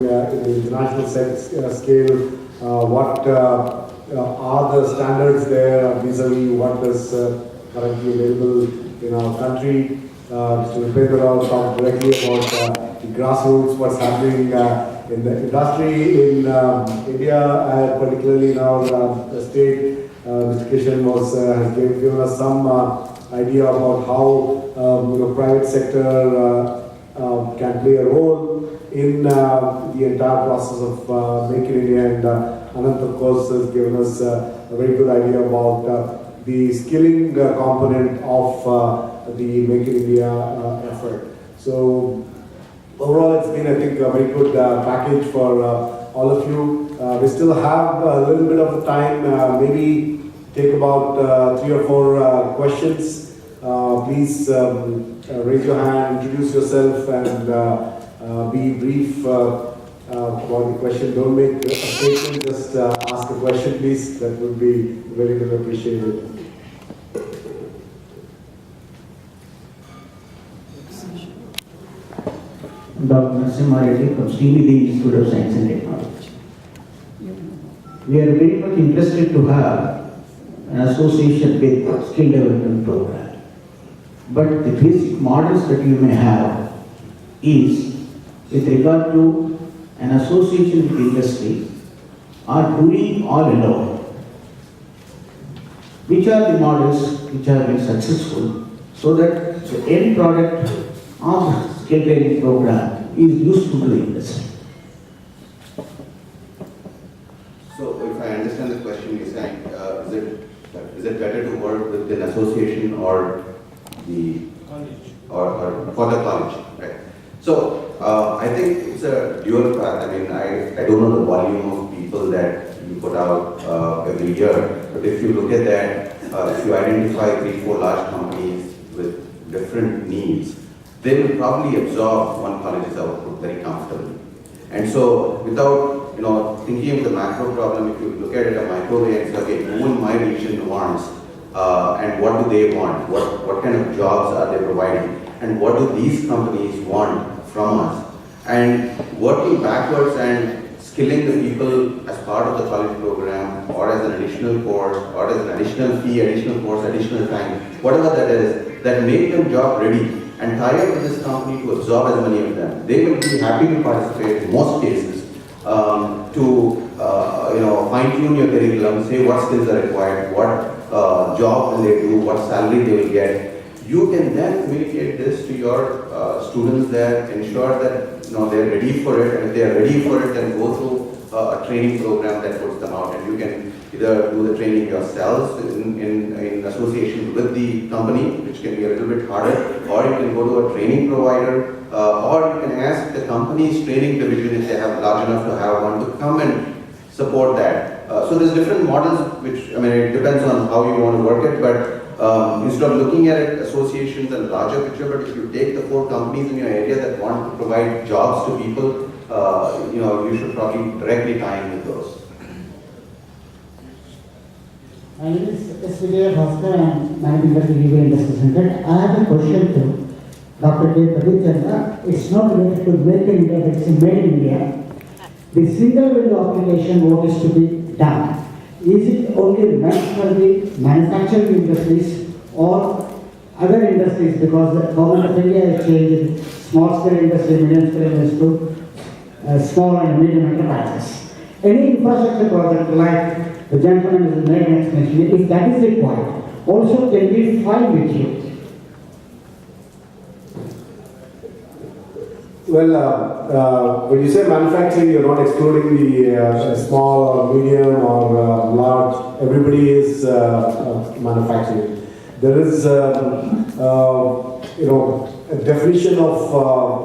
in the international scale, what are the standards there vis-a-vis what is currently available in our country. So Vipendra Rao talked directly about the grassroots, what's happening in the industry in India, particularly in our state. Mr. Kishan has given us some idea about how the private sector can play a role in the entire process of Make in India, and Anant, of course, has given us a very good idea about the skilling component of the Make in India effort. So overall, it's been, I think, a very good package for all of you. We still have a little bit of time, maybe take about 3 or 4 questions. Please raise your hand, introduce yourself, and be brief about the question. Don't make a statement, just ask a question, please. That would be very well appreciated. Dr. Narasimha Reddy from Srinidhi Institute of Science and Technology. We are very much interested to have an association with skill development program. But the basic models that you may have is with regard to an association with industry or doing all alone. Which are the models which have been successful so that the end product of the skill training program is useful to the industry? So, if I understand the question, you're saying, is it better to work with an association or the college or for the college, right? So, I think it's a dual path. I mean, I don't know the volume of people that you put out every year, but if you look at that, if you identify 3 or 4 large companies with different needs, they will probably absorb one college's output very comfortably. And so, without thinking of the macro problem, if you look at it a micro way and say, okay, who in my region wants, and what do they want? What kind of jobs are they providing? And what do these companies want from us? And working backwards and skilling the people as part of the college program, or as an additional course, or as an additional fee, additional course, additional time, whatever that is, that make them job ready and tie up with this company to absorb as many of them. They will be happy to participate in most cases to fine-tune your curriculum, say what skills are required, what job will they do, what salary they will get. You can then communicate this to your students there, ensure that they're ready for it, and if they are ready for it, then go through a training program that puts them out, and you can either do the training yourselves in association with the company, which can be a little bit harder, or you can go to a training provider, or you can ask the company's training division, if they have large enough to have one, to come and support that. So there's different models, which, it depends on how you want to work it, but instead of looking at it, associations and larger picture, but if you take the 4 companies in your area that want to provide jobs to people, you should probably directly tie in with those. My name is S. Bhaskar and Managing Director of Industry Center. I have a question to Dr. K. Pradeep. It's not related to Make in India, but it's Made in India. The single window application, what is to be done? Is it only meant for the manufacturing industries or other industries? Because the government of India has changed small scale industry, medium scale industry to small and medium enterprises. Any infrastructure project like the gentleman is made an explanation, if that is required, also can we file with you? Well, when you say manufacturing, you're not excluding the small or medium or large. Everybody is manufacturing. There is, a definition of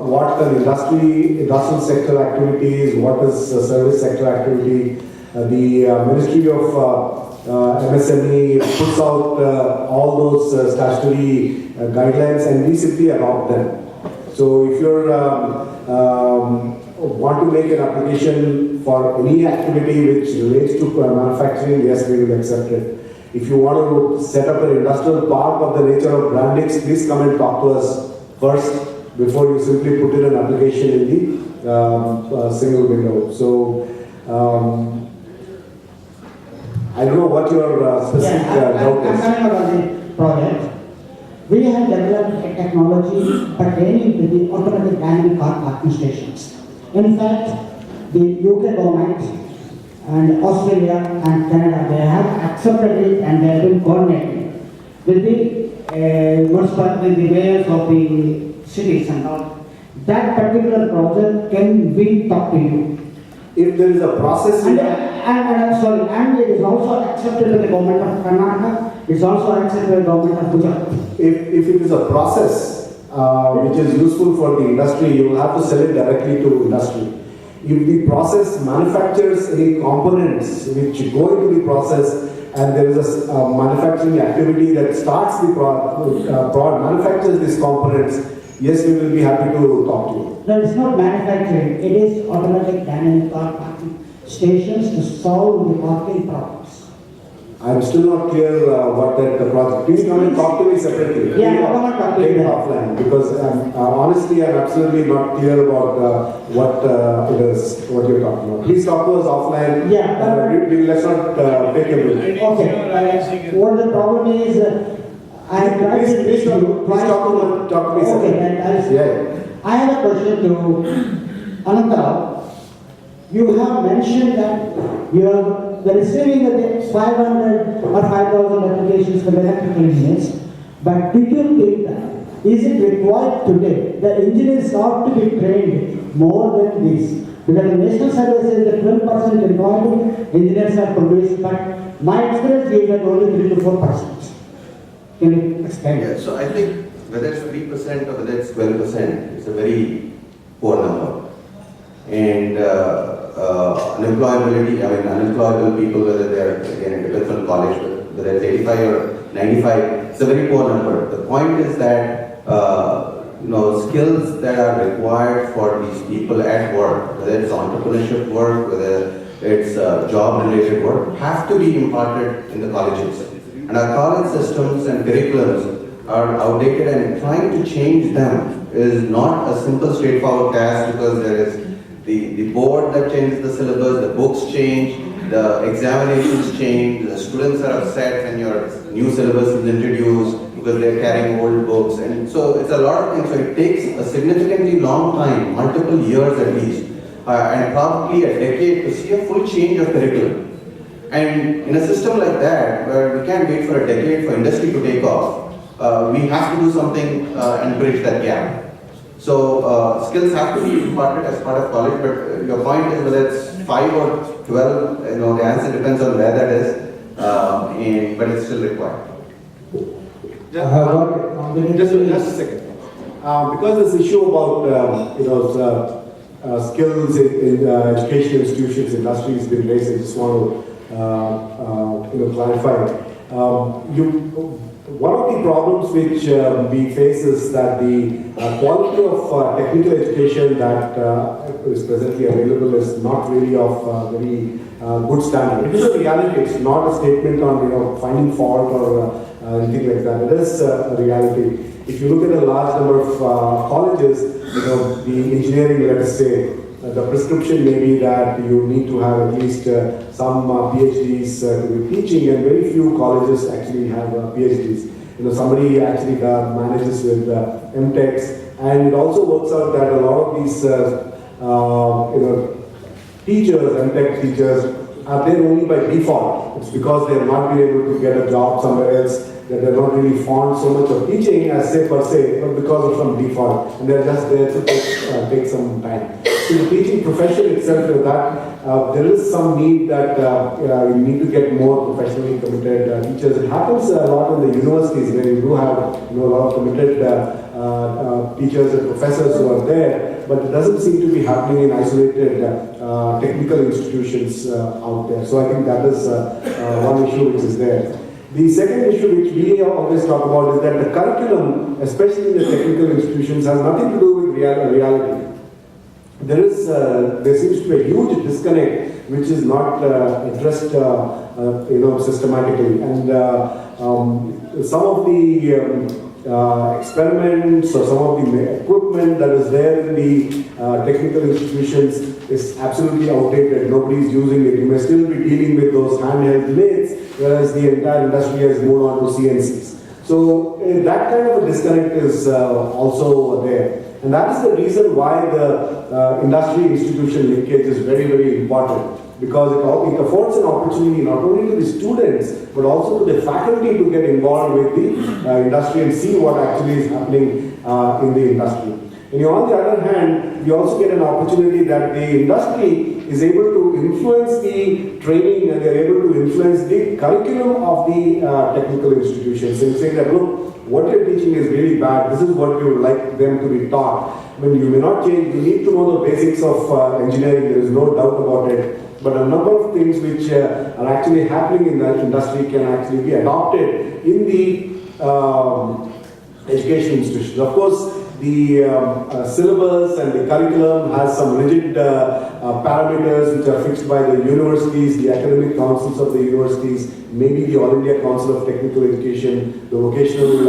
what an industrial sector activity is, what is a service sector activity. The Ministry of MSME puts out all those statutory guidelines, and we simply adopt them. So if you want to make an application for any activity which relates to manufacturing, yes, we will accept it. If you want to set up an industrial park of the nature of Brandix, please come and talk to us first before you simply put in an application in the single window. So I don't know what your specific doubt I'm is. coming about the project. We have developed a technology pertaining to the automatic dynamic car parking stations. In fact, the UK government and Australia and Canada, they have accepted it and they have been coordinating with with the mayors of the cities and all. That particular project can be talked to you. If there is a process, And I'm sorry, and it is also accepted by the government of Karnataka, it's also accepted by the government of Gujarat. if it is a process which is useful for the industry, you will have to sell it directly to industry. If the process manufactures any components which go into the process and there is a manufacturing activity that starts the manufactures these components, yes, we will be happy to talk to you. No, it's not manufacturing, it is automatic dynamic car parking stations to solve the parking problems. I am still not clear what that project. Please come and talk to me separately. Yeah, come and talk to Take me. it offline because honestly, I'm absolutely not clear about what it is, what you're talking about. Please talk to us offline. Yeah, Let's not take a minute. Okay, what the problem is, I tried to Please talk to me Okay, separately. then I'll say. Yeah. I have a question to Anantarao. You have mentioned that you are receiving 500 or 5,000 applications for electrical engineers, but do you think that is it required today? The engineers ought to be trained more than this. Because the national survey says that 12% required engineers are produced, but my experience is that only 3 to 4%. Can you explain? Yeah, so I think whether it's 3% or whether it's 12%, it's a very poor number. And unemployability, unemployable people, whether they're, again, it depends on college, whether it's 85 or 95, it's a very poor number. The point is that, skills that are required for these people at work, whether it's entrepreneurship work, whether it's job-related work, have to be imparted in the colleges. And our college systems and curriculums are outdated, and trying to change them is not a simple, straightforward task because there is the board that changes the syllabus, the books change, the examinations change, the students are upset when your new syllabus is introduced because they're carrying old books. And so it's a lot of things. So it takes a significantly long time, multiple years at least, and probably a decade to see a full change of curriculum. And in a system like that, where we can't wait for a decade for industry to take off, we have to do something and bridge that gap. So skills have to be imparted as part of college, but your point is whether it's 5 or 12, the answer depends on where that is, but it's still required. Just a second. Because this issue about skills in education institutions, industry has been raised, I just want to clarify. One of the problems which we face is that the quality of technical education that is presently available is not really of very good standard. It is a reality. It's not a statement on finding fault or anything like that. It is a reality. If you look at a large number of colleges, the engineering, let us say, the prescription may be that you need to have at least some PhDs to be teaching, and very few colleges actually have PhDs. Somebody actually manages with MTechs, and it also works out that a lot of these teachers, MTech teachers, are there only by default. It's because they have not been able to get a job somewhere else, that they're not really fond so much of teaching as say per se, but because of some default, and they're just there to take some time. So the teaching profession itself, there is some need that you need to get more professionally committed teachers. It happens a lot in the universities where you do have a lot of committed teachers and professors who are there, but it doesn't seem to be happening in isolated technical institutions out there. So I think that is one issue which is there. The second issue which we always talk about is that the curriculum, especially in the technical institutions, has nothing to do with reality. There seems to be a huge disconnect which is not addressed systematically, and some of the experiments or some of the equipment that is there in the technical institutions is absolutely outdated. Nobody is using it. You may still be dealing with those handheld lathes, whereas the entire industry has moved on to CNCs. So that kind of a disconnect is also there. And that is the reason why the industry institution linkage is very, very important. Because it affords an opportunity not only to the students, but also to the faculty to get involved with the industry and see what actually is happening in the industry. And on the other hand, you also get an opportunity that the industry is able to influence the training and they're able to influence the curriculum of the technical institutions and say that, look, what you're teaching is really bad, this is what we would like them to be taught. I mean, you may not change, you need to know the basics of engineering, there is no doubt about it. But a number of things which are actually happening in that industry can actually be adopted in the education institutions. Of course, the syllabus and the curriculum has some rigid parameters which are fixed by the universities, the academic councils of the universities, maybe the All India Council of Technical Education, the vocational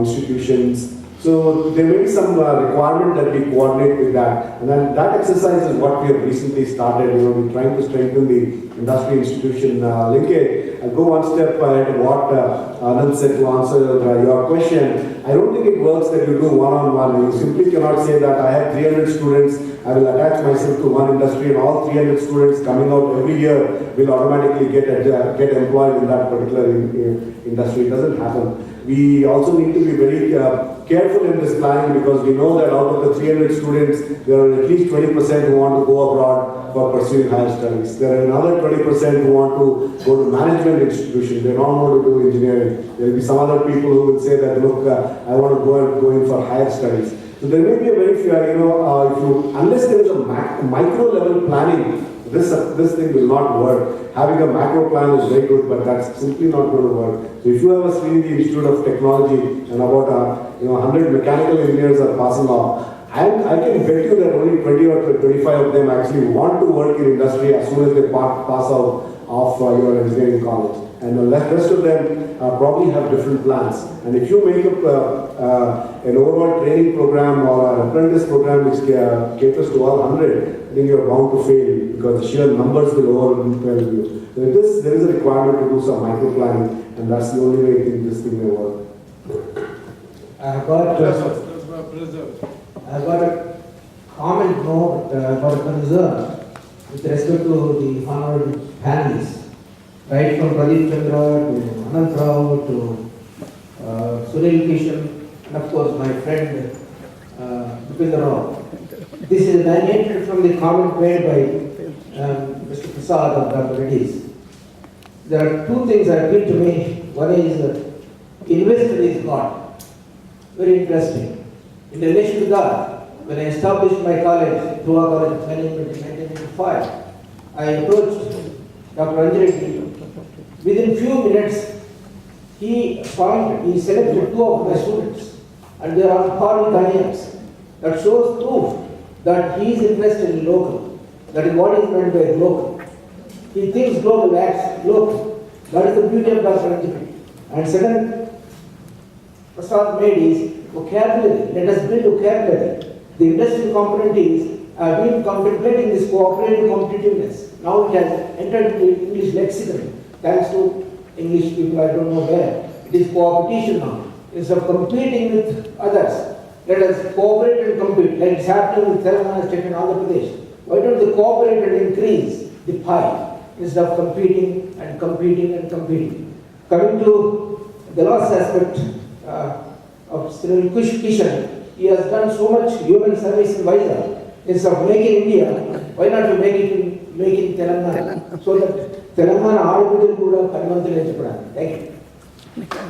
institutions. So there may be some requirement that we coordinate with that. And then that exercise is what we have recently started. We're trying to strengthen the industry institution linkage. I'll go one step ahead of what Anand said to answer your question. I don't think it works that you do one-on-one. You simply cannot say that I have 300 students, I will attach myself to one industry and all 300 students coming out every year will automatically get employed in that particular industry. It doesn't happen. We also need to be very careful in this planning because we know that out of the 300 students, there are at least 20% who want to go abroad for pursuing higher studies. There are another 20% who want to go to management institutions. They don't want to do engineering. There will be some other people who will say that, look, I want to go in for higher studies. So there may be a very few, unless there is a micro level planning, this thing will not work. Having a macro plan is very good, but that's simply not going to work. So if you have a Srinidhi Institute of Technology and about 100 mechanical engineers are passing off, I can bet you that only 20 or 25 of them actually want to work in industry as soon as they pass out of your engineering college. And the rest of them probably have different plans. And if you make up an overall training program or an apprentice program which caters to all 100, I think you're bound to fail because the sheer numbers will overwhelm you. So there is a requirement to do some micro planning, and that's the only way I think this thing may work. I've got a comment note, got a concern with respect to the honorable panelists. Right from Pradeep Chandra to Anant Rao to Sunil Kishan and of course my friend Bipendra Rao. This is emanated from the comment made by Mr. Prasad of Dr. Reddy's. There are two things that appeal to me. One is investor is God. Very interesting. In relation to that, when I established my college, Dhruva College of Management in 1985, I approached Dr. Anjali. Within few minutes, he selected two of my students, and they are on par with IIMs. That shows proof that he is interested in local. That is what is meant by local. He thinks global, acts local. That is the beauty of Dr. Anjali. And second, Prasad made is vocabulary. Let us build vocabulary. The industrial component is been contemplating this cooperative competitiveness. Now it has entered into English lexicon. Thanks to English people, I don't know where. It is competition now. Instead of competing with others, let us cooperate and compete. Like it's happening with Telangana State and Andhra Pradesh. Why don't they cooperate and increase the pie instead of competing and competing and competing? Coming to the last aspect of Sunil Kishan, he has done so much human service in Vizag. Instead of making India, why not to make it Telangana? So that Telangana ఆడబిడ్డలు కూడా పనివంతులు ఎంచుకోవడానికి. Thank you.